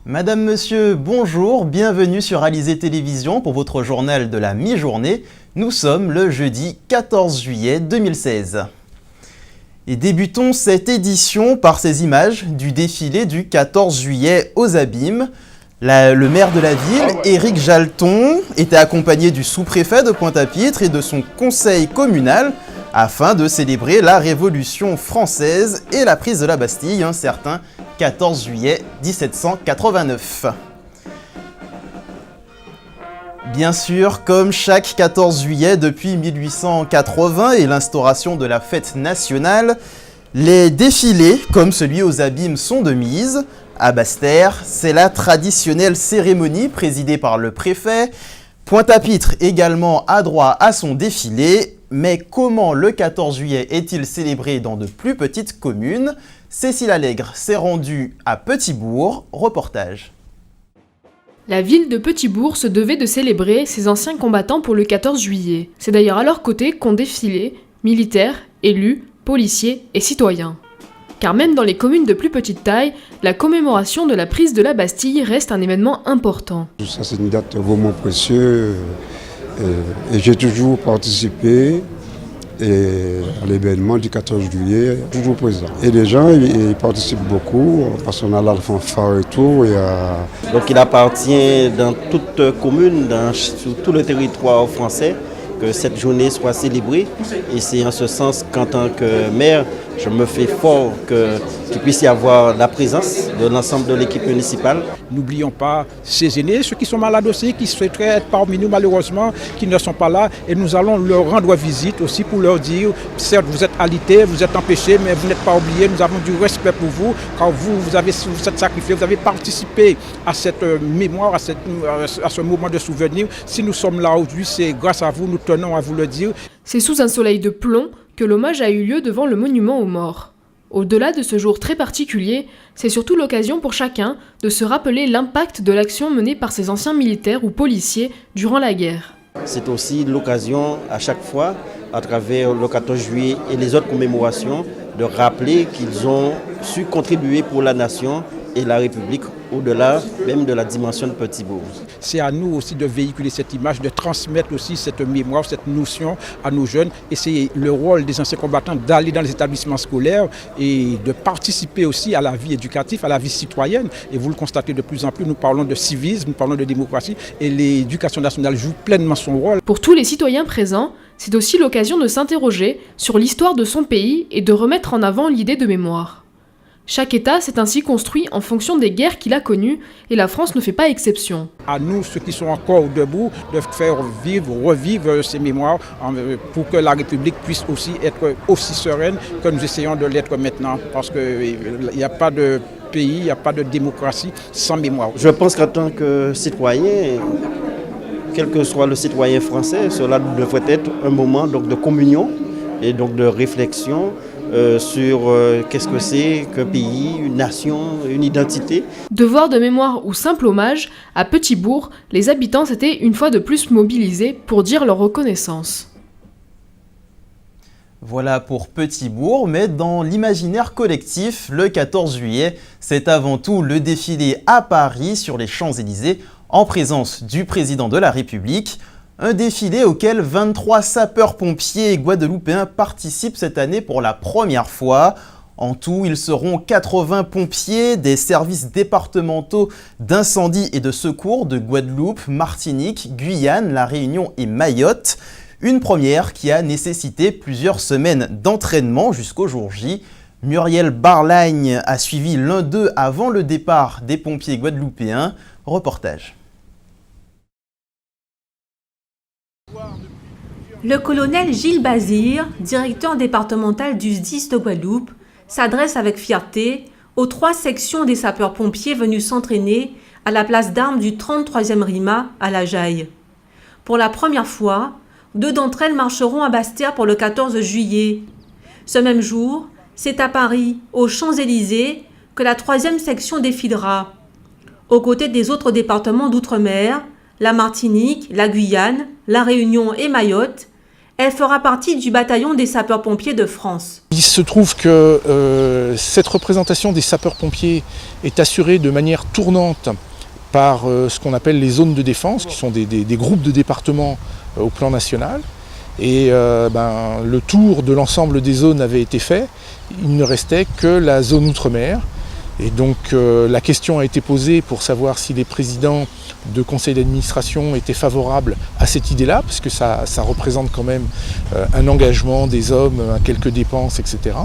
Madame, monsieur, bonjour, bienvenue sur Alizé Télévision pour votre journal de la mi-journée. Nous sommes le jeudi 14 juillet 2016. Et débutons cette édition par ces images du défilé du 14 juillet aux Abîmes. Le maire de la ville, Éric Jalton, était accompagné du sous-préfet de Pointe-à-Pitre et de son conseil communal afin de célébrer la Révolution française et la prise de la Bastille, un certain 14 juillet 1789. Bien sûr, comme chaque 14 juillet depuis 1880 et l'instauration de la fête nationale, les défilés, comme celui aux Abîmes, sont de mise. À Basse-Terre, c'est la traditionnelle cérémonie présidée par le préfet. Pointe-à-Pitre également a droit à son défilé. Mais comment le 14 juillet est-il célébré dans de plus petites communes? Cécile Allègre s'est rendue à Petit-Bourg. Reportage. La ville de Petit-Bourg se devait de célébrer ses anciens combattants pour le 14 juillet. C'est d'ailleurs à leur côté qu'ont défilé militaires, élus, policiers et citoyens. Car même dans les communes de plus petite taille, la commémoration de la prise de la Bastille reste un événement important. Ça, c'est une date vraiment précieuse et j'ai toujours participé à l'événement du 14 juillet, toujours présent. Et les gens ils participent beaucoup parce qu'on a la fanfare et tout. Donc il appartient dans toute commune, sur tout le territoire français, que cette journée soit célébrée. Et c'est en ce sens qu'en tant que maire, je me fais fort qu'il puisse y avoir la présence de l'ensemble de l'équipe municipale. N'oublions pas ces aînés, ceux qui sont malades aussi, qui souhaiteraient être parmi nous malheureusement, qui ne sont pas là. Et nous allons leur rendre visite aussi pour leur dire, certes vous êtes alité, vous êtes empêchés, mais vous n'êtes pas oubliés, nous avons du respect pour vous, car vous êtes sacrifiés, vous avez participé à cette mémoire, à ce moment de souvenir. Si nous sommes là aujourd'hui, c'est grâce à vous, nous tenons à vous le dire. C'est sous un soleil de plomb que l'hommage a eu lieu devant le monument aux morts. Au-delà de ce jour très particulier, c'est surtout l'occasion pour chacun de se rappeler l'impact de l'action menée par ces anciens militaires ou policiers durant la guerre. C'est aussi l'occasion à chaque fois, à travers le 14 juillet et les autres commémorations, de rappeler qu'ils ont su contribuer pour la nation et la République au-delà même de la dimension de Petit-Bourg. C'est à nous aussi de véhiculer cette image, de transmettre aussi cette mémoire, cette notion à nos jeunes. Et c'est le rôle des anciens combattants d'aller dans les établissements scolaires et de participer aussi à la vie éducative, à la vie citoyenne. Et vous le constatez de plus en plus, nous parlons de civisme, nous parlons de démocratie et l'éducation nationale joue pleinement son rôle. Pour tous les citoyens présents, c'est aussi l'occasion de s'interroger sur l'histoire de son pays et de remettre en avant l'idée de mémoire. Chaque État s'est ainsi construit en fonction des guerres qu'il a connues et la France ne fait pas exception. À nous, ceux qui sont encore debout, de faire revivre ces mémoires pour que la République puisse aussi être aussi sereine que nous essayons de l'être maintenant. Parce qu'il n'y a pas de pays, il n'y a pas de démocratie sans mémoire. Je pense qu'en tant que citoyen, quel que soit le citoyen français, cela devrait être un moment donc, de communion et donc de réflexion sur qu'est-ce que c'est qu'un pays, une nation, une identité. Devoir de mémoire ou simple hommage, à Petit-Bourg, les habitants s'étaient une fois de plus mobilisés pour dire leur reconnaissance. Voilà pour Petit-Bourg, mais dans l'imaginaire collectif, le 14 juillet, c'est avant tout le défilé à Paris sur les Champs-Élysées en présence du président de la République. Un défilé auquel 23 sapeurs-pompiers guadeloupéens participent cette année pour la première fois. En tout, ils seront 80 pompiers des services départementaux d'incendie et de secours de Guadeloupe, Martinique, Guyane, La Réunion et Mayotte. Une première qui a nécessité plusieurs semaines d'entraînement jusqu'au jour J. Muriel Barlagne a suivi l'un d'eux avant le départ des pompiers guadeloupéens. Reportage. Le colonel Gilles Bazire, directeur départemental du SDIS de Guadeloupe, s'adresse avec fierté aux 3 sections des sapeurs-pompiers venus s'entraîner à la place d'armes du 33e RIMA à La Jaille. Pour la première fois, 2 d'entre elles marcheront à Basse-Terre pour le 14 juillet. Ce même jour, c'est à Paris, aux Champs-Élysées, que la 3e section défilera. Aux côtés des autres départements d'outre-mer, la Martinique, la Guyane, la Réunion et Mayotte, Elle fera partie du bataillon des sapeurs-pompiers de France. Il se trouve que cette représentation des sapeurs-pompiers est assurée de manière tournante par ce qu'on appelle les zones de défense, qui sont des groupes de départements au plan national. Et le tour de l'ensemble des zones avait été fait. Il ne restait que la zone outre-mer. Et donc la question a été posée pour savoir si les présidents de conseil d'administration étaient favorables à cette idée-là, parce que ça représente quand même un engagement des hommes, quelques dépenses, etc.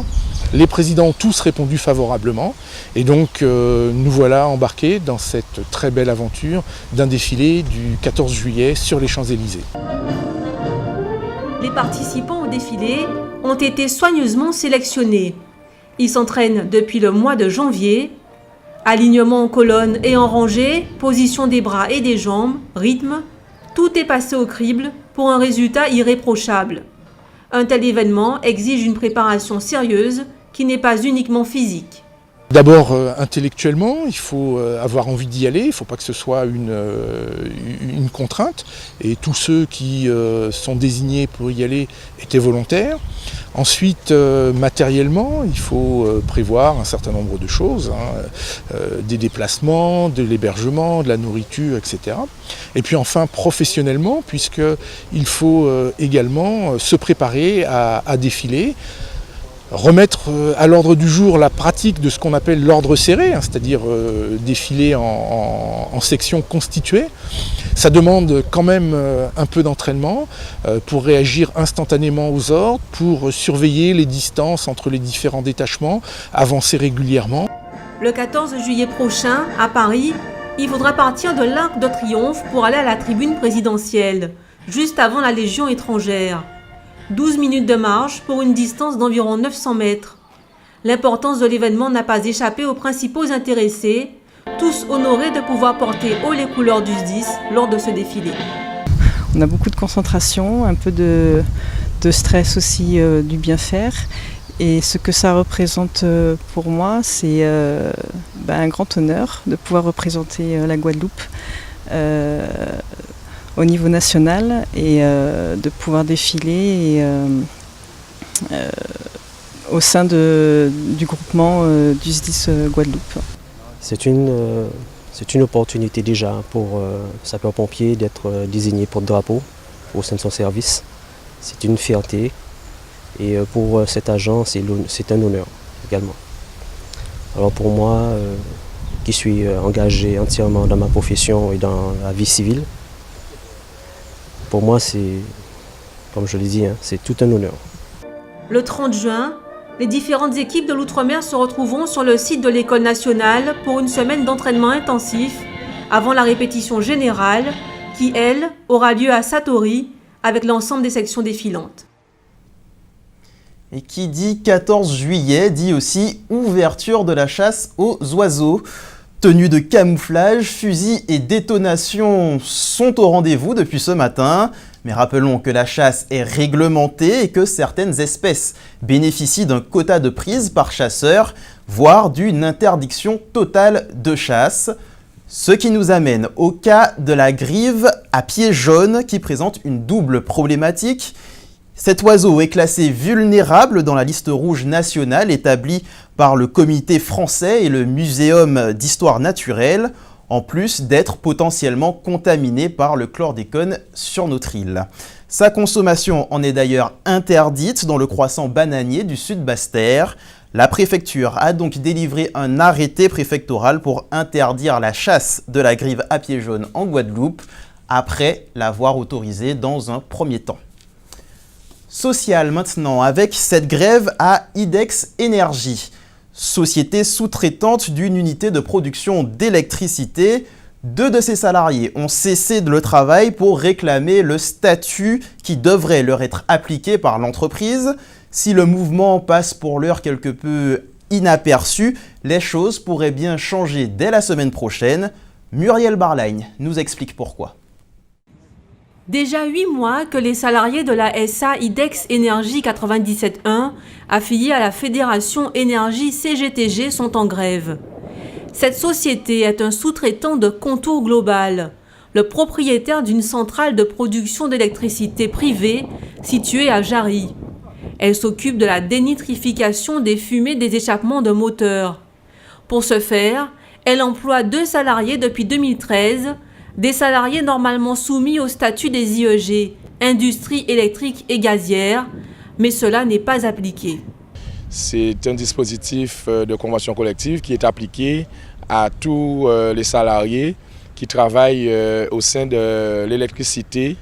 Les présidents ont tous répondu favorablement, et donc nous voilà embarqués dans cette très belle aventure d'un défilé du 14 juillet sur les Champs-Élysées. Les participants au défilé ont été soigneusement sélectionnés. Ils s'entraînent depuis le mois de janvier. Alignement en colonne et en rangée, position des bras et des jambes, rythme, tout est passé au crible pour un résultat irréprochable. Un tel événement exige une préparation sérieuse qui n'est pas uniquement physique. D'abord, intellectuellement, il faut avoir envie d'y aller, il ne faut pas que ce soit une contrainte. Et tous ceux qui sont désignés pour y aller étaient volontaires. Ensuite, matériellement, il faut prévoir un certain nombre de choses, des déplacements, de l'hébergement, de la nourriture, etc. Et puis enfin, professionnellement, puisqu'il faut également se préparer à défiler, remettre à l'ordre du jour la pratique de ce qu'on appelle l'ordre serré, c'est-à-dire défiler en sections constituées. Ça demande quand même un peu d'entraînement pour réagir instantanément aux ordres, pour surveiller les distances entre les différents détachements, avancer régulièrement. Le 14 juillet prochain, à Paris, il faudra partir de l'Arc de Triomphe pour aller à la tribune présidentielle, juste avant la Légion étrangère. 12 minutes de marche pour une distance d'environ 900 mètres. L'importance de l'événement n'a pas échappé aux principaux intéressés, tous honorés de pouvoir porter haut les couleurs du SDIS lors de ce défilé. On a beaucoup de concentration, un peu de stress aussi, du bien faire. Et ce que ça représente pour moi, c'est un grand honneur de pouvoir représenter la Guadeloupe au niveau national et de pouvoir défiler au sein du groupement du SDIS Guadeloupe. C'est une opportunité déjà pour sapeur-pompier d'être désigné porte-drapeau au sein de son service. C'est une fierté et pour cet agent, c'est un honneur également. Alors pour moi, qui suis engagé entièrement dans ma profession et dans la vie civile, pour moi, comme je l'ai dit, c'est tout un honneur. Le 30 juin, les différentes équipes de l'Outre-mer se retrouveront sur le site de l'École nationale pour une semaine d'entraînement intensif avant la répétition générale qui, elle, aura lieu à Satori avec l'ensemble des sections défilantes. Et qui dit 14 juillet dit aussi ouverture de la chasse aux oiseaux. Tenues de camouflage, fusils et détonations sont au rendez-vous depuis ce matin. Mais rappelons que la chasse est réglementée et que certaines espèces bénéficient d'un quota de prise par chasseur, voire d'une interdiction totale de chasse. Ce qui nous amène au cas de la grive à pieds jaunes qui présente une double problématique. Cet oiseau est classé vulnérable dans la liste rouge nationale établie par le Comité français et le Muséum d'histoire naturelle, en plus d'être potentiellement contaminé par le chlordécone sur notre île. Sa consommation en est d'ailleurs interdite dans le croissant bananier du sud Basse-Terre. La préfecture a donc délivré un arrêté préfectoral pour interdire la chasse de la grive à pieds jaunes en Guadeloupe, après l'avoir autorisée dans un premier temps. Social maintenant, avec cette grève à IDEX Énergie, société sous-traitante d'une unité de production d'électricité. 2 de ses salariés ont cessé le travail pour réclamer le statut qui devrait leur être appliqué par l'entreprise. Si le mouvement passe pour l'heure quelque peu inaperçu, les choses pourraient bien changer dès la semaine prochaine. Muriel Barlagne nous explique pourquoi. Déjà 8 mois que les salariés de la SA IDEX Énergie 97.1, affiliés à la Fédération Énergie CGTG, sont en grève. Cette société est un sous-traitant de Contour Global. le propriétaire d'une centrale de production d'électricité privée située à Jarry. Elle s'occupe de la dénitrification des fumées des échappements de moteurs. Pour ce faire, elle emploie 2 salariés depuis 2013, des salariés normalement soumis au statut des IEG, industrie électrique et gazière, mais cela n'est pas appliqué. C'est un dispositif de convention collective qui est appliqué à tous les salariés qui travaillent au sein de l'électricité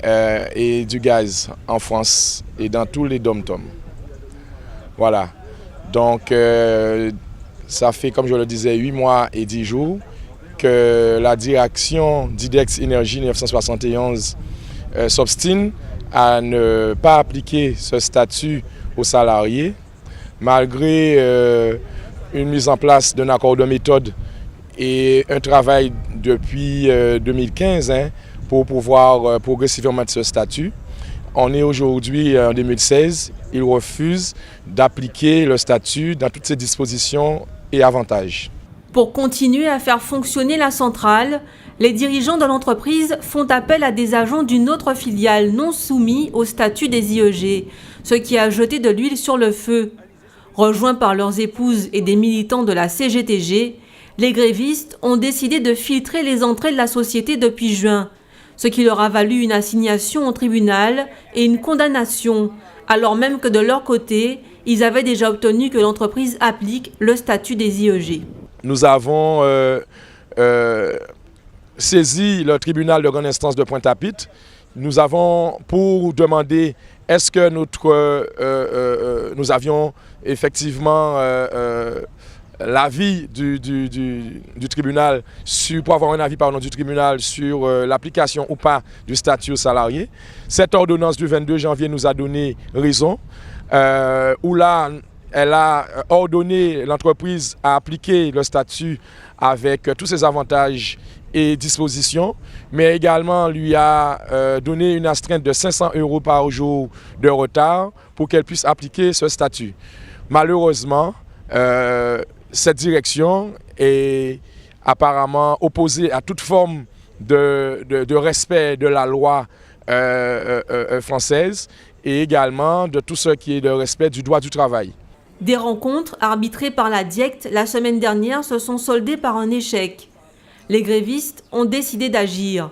et du gaz en France et dans tous les dom-toms. Voilà. Donc, ça fait, comme je le disais, 8 mois et 10 jours que la direction d'IDEX Énergie 1971 s'obstine à ne pas appliquer ce statut aux salariés, malgré une mise en place d'un accord de méthode et un travail depuis 2015 pour pouvoir progressivement mettre ce statut. On est aujourd'hui en 2016, ils refusent d'appliquer le statut dans toutes ses dispositions et avantages. Pour continuer à faire fonctionner la centrale, les dirigeants de l'entreprise font appel à des agents d'une autre filiale non soumis au statut des IEG, ce qui a jeté de l'huile sur le feu. Rejoints par leurs épouses et des militants de la CGTG, les grévistes ont décidé de filtrer les entrées de la société depuis juin, ce qui leur a valu une assignation au tribunal et une condamnation, alors même que de leur côté, ils avaient déjà obtenu que l'entreprise applique le statut des IEG. Nous avons saisi le tribunal de grande instance de Pointe-à-Pitre. Nous avons pour demander est-ce que nous avions effectivement l'avis du tribunal, pour avoir un avis du tribunal sur l'application ou pas du statut aux salariés. Cette ordonnance du 22 janvier nous a donné raison, où là, elle a ordonné l'entreprise à appliquer le statut avec tous ses avantages et dispositions, mais également lui a donné une astreinte de 500 € par jour de retard pour qu'elle puisse appliquer ce statut. Malheureusement, cette direction est apparemment opposée à toute forme de respect de la loi française et également de tout ce qui est le respect du droit du travail. Des rencontres arbitrées par la DIECT la semaine dernière se sont soldées par un échec. Les grévistes ont décidé d'agir.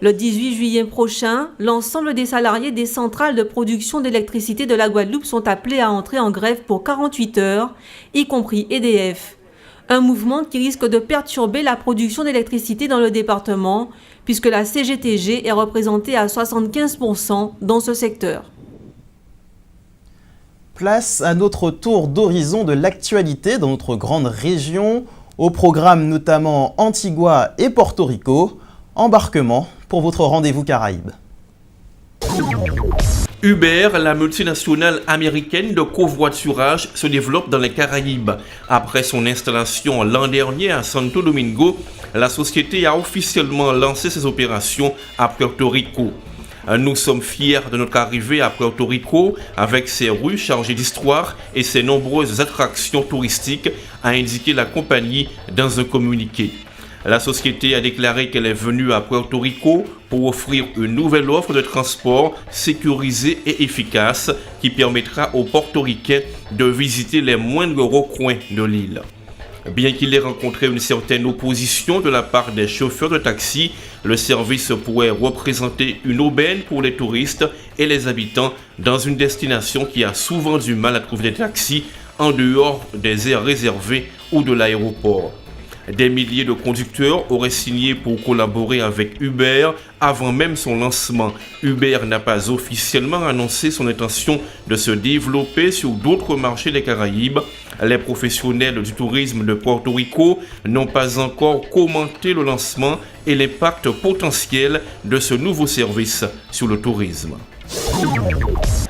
Le 18 juillet prochain, l'ensemble des salariés des centrales de production d'électricité de la Guadeloupe sont appelés à entrer en grève pour 48 heures, y compris EDF. Un mouvement qui risque de perturber la production d'électricité dans le département, puisque la CGTG est représentée à 75% dans ce secteur. Place à notre tour d'horizon de l'actualité dans notre grande région, au programme notamment Antigua et Porto Rico. Embarquement pour votre rendez-vous Caraïbes. Uber, la multinationale américaine de covoiturage, se développe dans les Caraïbes. Après son installation l'an dernier à Santo Domingo, la société a officiellement lancé ses opérations à Puerto Rico. Nous sommes fiers de notre arrivée à Puerto Rico avec ses rues chargées d'histoire et ses nombreuses attractions touristiques, a indiqué la compagnie dans un communiqué. La société a déclaré qu'elle est venue à Puerto Rico pour offrir une nouvelle offre de transport sécurisée et efficace qui permettra aux Portoricains de visiter les moindres recoins de l'île. Bien qu'il ait rencontré une certaine opposition de la part des chauffeurs de taxi, le service pourrait représenter une aubaine pour les touristes et les habitants dans une destination qui a souvent du mal à trouver des taxis en dehors des aires réservées ou de l'aéroport. Des milliers de conducteurs auraient signé pour collaborer avec Uber avant même son lancement. Uber n'a pas officiellement annoncé son intention de se développer sur d'autres marchés des Caraïbes. Les professionnels du tourisme de Porto Rico n'ont pas encore commenté le lancement et l'impact potentiel de ce nouveau service sur le tourisme.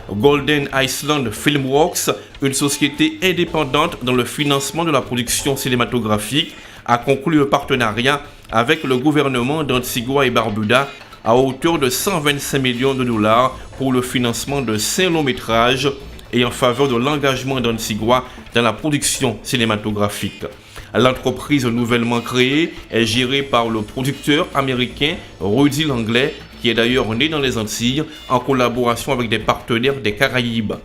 Golden Island Filmworks, une société indépendante dans le financement de la production cinématographique, a conclu un partenariat avec le gouvernement d'Antigua et Barbuda à hauteur de 125 millions de dollars pour le financement de 5 longs métrages et en faveur de l'engagement d'Antigua dans la production cinématographique. L'entreprise nouvellement créée est gérée par le producteur américain Rudy Langlais, qui est d'ailleurs né dans les Antilles en collaboration avec des partenaires des Caraïbes.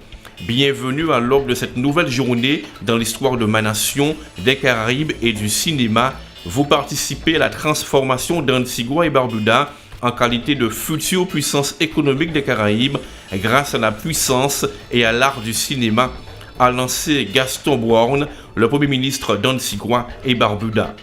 Bienvenue à l'aube de cette nouvelle journée dans l'histoire de ma nation, des Caraïbes et du cinéma. Vous participez à la transformation d'Antigua et Barbuda en qualité de future puissance économique des Caraïbes grâce à la puissance et à l'art du cinéma, a lancé Gaston Brown, le Premier ministre d'Antigua et Barbuda.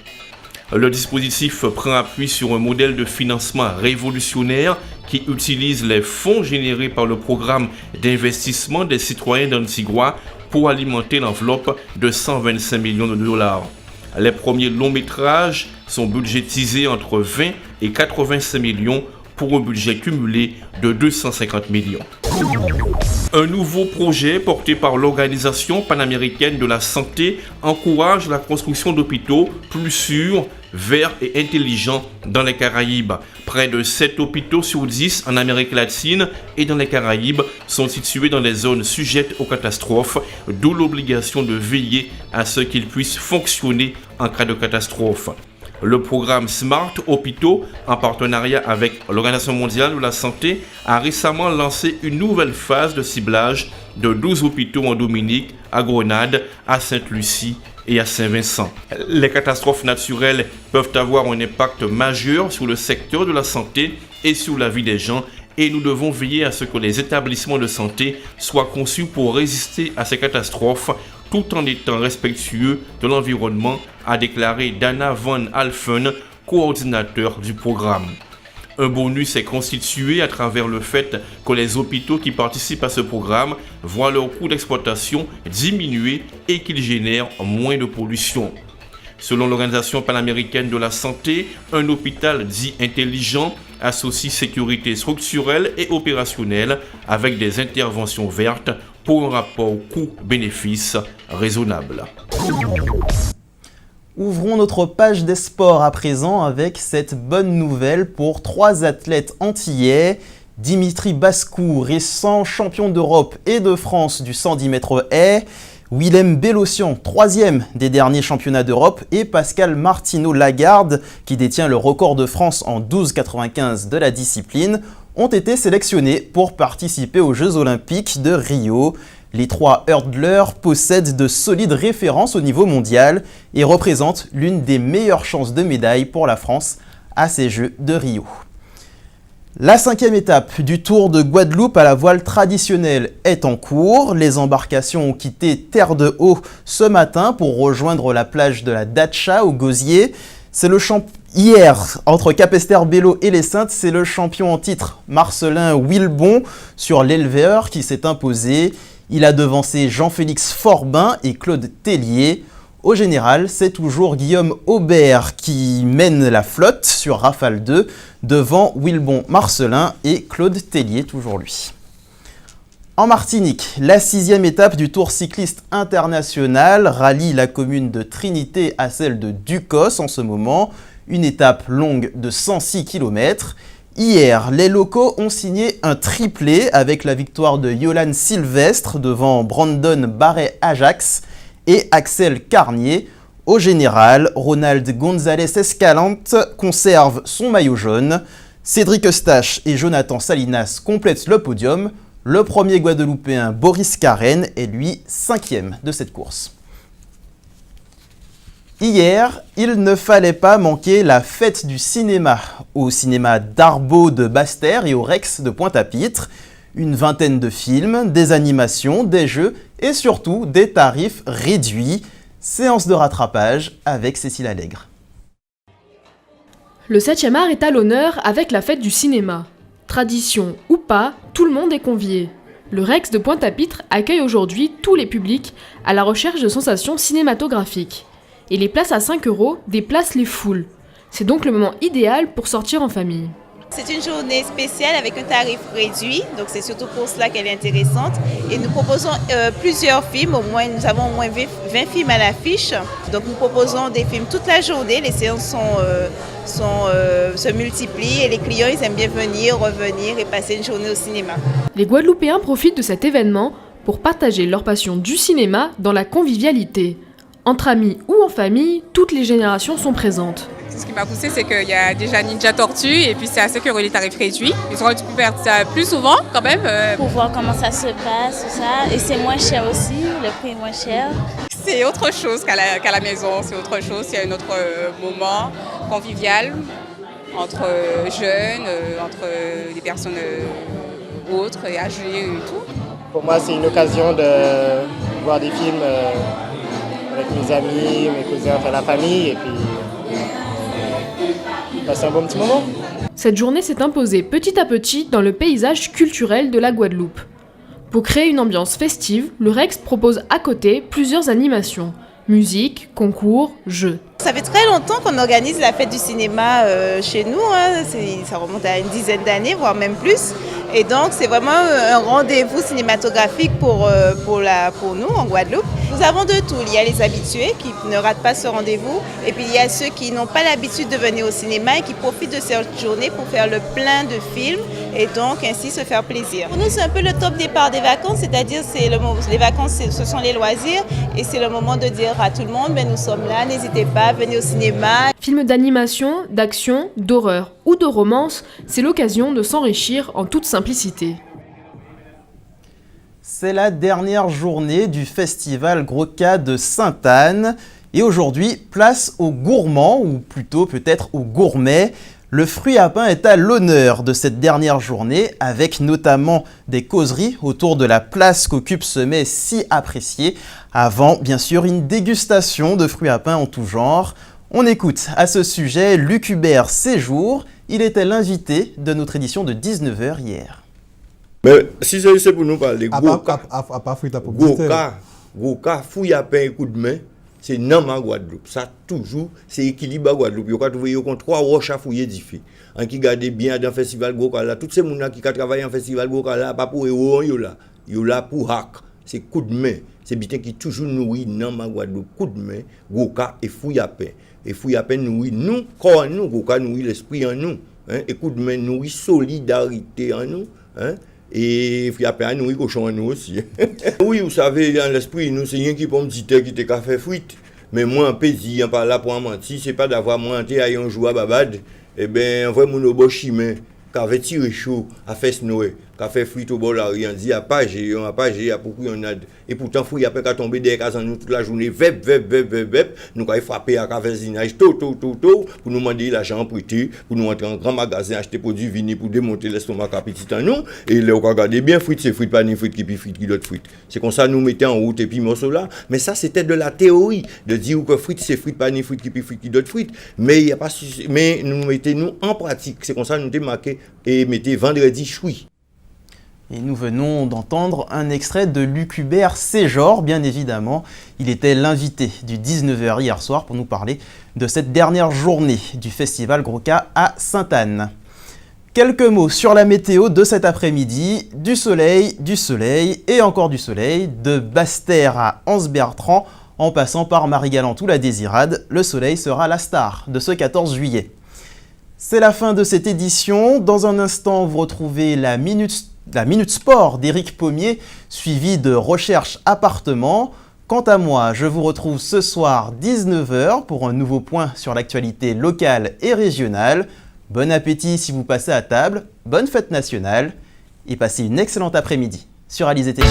Le dispositif prend appui sur un modèle de financement révolutionnaire qui utilise les fonds générés par le programme d'investissement des citoyens d'Antigua pour alimenter l'enveloppe de 125 millions de dollars. Les premiers longs métrages sont budgétisés entre 20 et 85 millions pour un budget cumulé de 250 millions. Un nouveau projet porté par l'Organisation panaméricaine de la santé encourage la construction d'hôpitaux plus sûrs, verts et intelligents dans les Caraïbes. Près de 7 hôpitaux sur 10 en Amérique latine et dans les Caraïbes sont situés dans des zones sujettes aux catastrophes, d'où l'obligation de veiller à ce qu'ils puissent fonctionner en cas de catastrophe. Le programme Smart Hôpitaux, en partenariat avec l'Organisation mondiale de la santé, a récemment lancé une nouvelle phase de ciblage de 12 hôpitaux en Dominique, à Grenade, à Sainte-Lucie et à Saint-Vincent. Les catastrophes naturelles peuvent avoir un impact majeur sur le secteur de la santé et sur la vie des gens, et nous devons veiller à ce que les établissements de santé soient conçus pour résister à ces catastrophes tout en étant respectueux de l'environnement, a déclaré Dana Van Alphen, coordinateur du programme. Un bonus est constitué à travers le fait que les hôpitaux qui participent à ce programme voient leur coût d'exploitation diminuer et qu'ils génèrent moins de pollution. Selon l'Organisation panaméricaine de la santé, un hôpital dit intelligent associe sécurité structurelle et opérationnelle avec des interventions vertes pour un rapport coût-bénéfice raisonnable. Ouvrons notre page des sports à présent avec cette bonne nouvelle pour 3 athlètes antillais. Dimitri Bascou, récent champion d'Europe et de France du 110 mètres haies. Willem Bellossian, 3e des derniers championnats d'Europe, et Pascal Martineau-Lagarde, qui détient le record de France en 12,95 de la discipline, ont été sélectionnés pour participer aux Jeux Olympiques de Rio. Les 3 hurdlers possèdent de solides références au niveau mondial et représentent l'une des meilleures chances de médaille pour la France à ces Jeux de Rio. La 5e étape du Tour de Guadeloupe à la voile traditionnelle est en cours. Les embarcations ont quitté Terre de Haut ce matin pour rejoindre la plage de la Datcha au Gosier. Hier, entre Capesterre-Belle-Eau et les Saintes, c'est le champion en titre Marcelin Wilbon sur l'éleveur qui s'est imposé. Il a devancé Jean-Félix Forbin et Claude Tellier. Au général, c'est toujours Guillaume Aubert qui mène la flotte sur Rafale 2 devant Wilbon Marcelin et Claude Tellier, toujours lui. En Martinique, la 6e étape du Tour cycliste international rallie la commune de Trinité à celle de Ducos en ce moment. Une étape longue de 106 km. Hier, les locaux ont signé un triplé avec la victoire de Yolande Sylvestre devant Brandon Barret-Ajax et Axel Carnier. Au général, Ronald González Escalante conserve son maillot jaune. Cédric Eustache et Jonathan Salinas complètent le podium. Le premier Guadeloupéen Boris Carène est lui 5e de cette course. Hier, il ne fallait pas manquer la fête du cinéma au cinéma d'Arbaud de Basse-Terre et au Rex de Pointe-à-Pitre. Une vingtaine de films, des animations, des jeux et surtout des tarifs réduits. Séance de rattrapage avec Cécile Allègre. Le 7e art est à l'honneur avec la fête du cinéma. Tradition ou pas, tout le monde est convié. Le Rex de Pointe-à-Pitre accueille aujourd'hui tous les publics à la recherche de sensations cinématographiques. Et les places à 5 € déplacent les foules. C'est donc le moment idéal pour sortir en famille. C'est une journée spéciale avec un tarif réduit, donc c'est surtout pour cela qu'elle est intéressante. Et nous proposons plusieurs films, nous avons au moins 20 films à l'affiche. Donc nous proposons des films toute la journée, les séances se multiplient et les clients ils aiment bien venir, revenir et passer une journée au cinéma. Les Guadeloupéens profitent de cet événement pour partager leur passion du cinéma dans la convivialité. Entre amis ou en famille, toutes les générations sont présentes. Ce qui m'a poussé, c'est qu'il y a déjà Ninja Tortue et puis c'est assez curieux les tarifs réduits. Ils auraient pu faire ça plus souvent quand même. Pour voir comment ça se passe, tout ça. Et c'est moins cher aussi, le prix est moins cher. C'est autre chose qu'à la maison, c'est autre chose. Il y a un autre moment convivial entre jeunes, entre des personnes autres et âgées et tout. Pour moi, c'est une occasion de voir des films avec mes amis, mes cousins, enfin la famille et puis passer un bon petit moment. Cette journée s'est imposée petit à petit dans le paysage culturel de la Guadeloupe. Pour créer une ambiance festive, le Rex propose à côté plusieurs animations. Musique, concours, jeux. Ça fait très longtemps qu'on organise la fête du cinéma chez nous, hein. Ça remonte à une dizaine d'années, voire même plus. Et donc c'est vraiment un rendez-vous cinématographique pour nous en Guadeloupe. Nous avons de tout, il y a les habitués qui ne ratent pas ce rendez-vous et puis il y a ceux qui n'ont pas l'habitude de venir au cinéma et qui profitent de cette journée pour faire le plein de films et donc ainsi se faire plaisir. Pour nous c'est un peu le top départ des vacances, c'est-à-dire les vacances ce sont les loisirs et c'est le moment de dire à tout le monde nous sommes là, n'hésitez pas, venez au cinéma. Films d'animation, d'action, d'horreur ou de romance, c'est l'occasion de s'enrichir en toute simplicité. C'est la dernière journée du festival Gros-Cas de Sainte-Anne. Et aujourd'hui, place aux gourmands, ou plutôt peut-être aux gourmets. Le fruit à pain est à l'honneur de cette dernière journée, avec notamment des causeries autour de la place qu'occupe ce mets si apprécié, avant bien sûr une dégustation de fruits à pain en tout genre. On écoute à ce sujet Luc Hubert Séjour, il était l'invité de notre édition de 19h hier. Mais si c'est pour nous parler, Gros-Cas, fouille à pain et coup de main, c'est non ma Guadeloupe. Ça toujours, c'est équilibre à Guadeloupe. Vous avez trouvé trois roches à fouiller diffé. En qui garde bien dans le festival Gros-Cas là, tous ces gens qui travaillent en festival Gros-Cas là, pas pour eux, ils là pour hack. C'est coup de main. C'est bien qui toujours nourrit non ma Guadeloupe. Coup de main, Gros-Cas et fouille à pain. Et fouille à pain nourrit nous, corps en nous, Gros-Cas nourrit l'esprit en nous. Hein? Et coup de main nourrit solidarité en nous. Hein? Et il y a pas nous cochon nous aussi. Oui, vous savez, dans l'esprit, nous, c'est rien qui peut me dire qui te fait fuite. Mais moi, un plaisir, pas là pour mentir, c'est pas d'avoir monté à un jour à Babad. Eh bien, on voit mon obo chimé, qui avait tiré chaud, a fait snow, qui a fait fuite au bord de la rue, on dit, à pas j'ai, à beaucoup on a. Et pourtant, il y a pas qu'à tomber des cases en nous toute la journée, vep, nous avons frappé à voisinage, tôt, pour nous demander l'argent prêté, pour nous entrer en grand magasin, acheter produits vini pour démonter l'estomac petit en nous. Et là, on regarde bien, frites, c'est frites, pas ni frites, qui puis frites, qui d'autres frites. C'est comme ça, nous mettons en route et puis morceau là. Mais ça, c'était de la théorie, de dire que frites, c'est frites, pas ni frites, qui puis frites, qui d'autres frites. Mais il y a pas, mais nous mettons en pratique. C'est comme ça, nous t'ai marqué et mettez vendredi choui. Et nous venons d'entendre un extrait de Luc Hubert Séjour, bien évidemment. Il était l'invité du 19h hier soir pour nous parler de cette dernière journée du festival Gros-Cas à Sainte-Anne. Quelques mots sur la météo de cet après-midi. Du soleil et encore du soleil. De Basse-Terre à Anse-Bertrand, en passant par Marie-Galante ou la Désirade, le soleil sera la star de ce 14 juillet. C'est la fin de cette édition. Dans un instant, vous retrouvez la Minute Sport d'Éric Pommier, suivie de Recherche Appartement. Quant à moi, je vous retrouve ce soir 19h pour un nouveau point sur l'actualité locale et régionale. Bon appétit si vous passez à table, bonne fête nationale et passez une excellente après-midi sur Alizé TV.